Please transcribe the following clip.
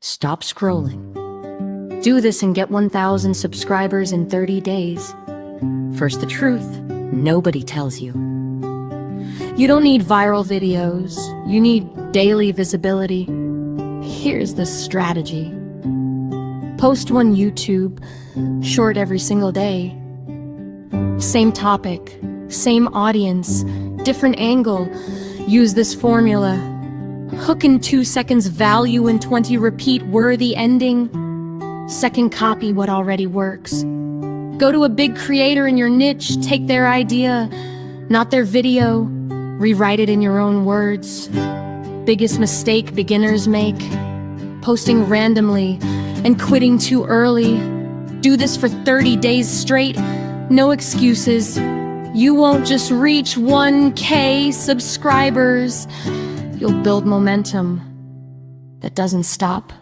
Stop scrolling. Do this and get 1,000 subscribers in 30 days. First, the truth. Nobody tells you. You don't need viral videos. You need daily visibility. Here's the strategy. Post one YouTube short every single day. Same topic, same audience, different angle. Use this formula. Hook in 2 seconds, value in 20, repeat worthy ending. Second, copy what already works. Go to a big creator in your niche, take their idea, not their video, rewrite it in your own words. Biggest mistake beginners make: posting randomly and quitting too early. Do this for 30 days straight, no excuses. You won't just reach 1K subscribers. You'll build momentum that doesn't stop.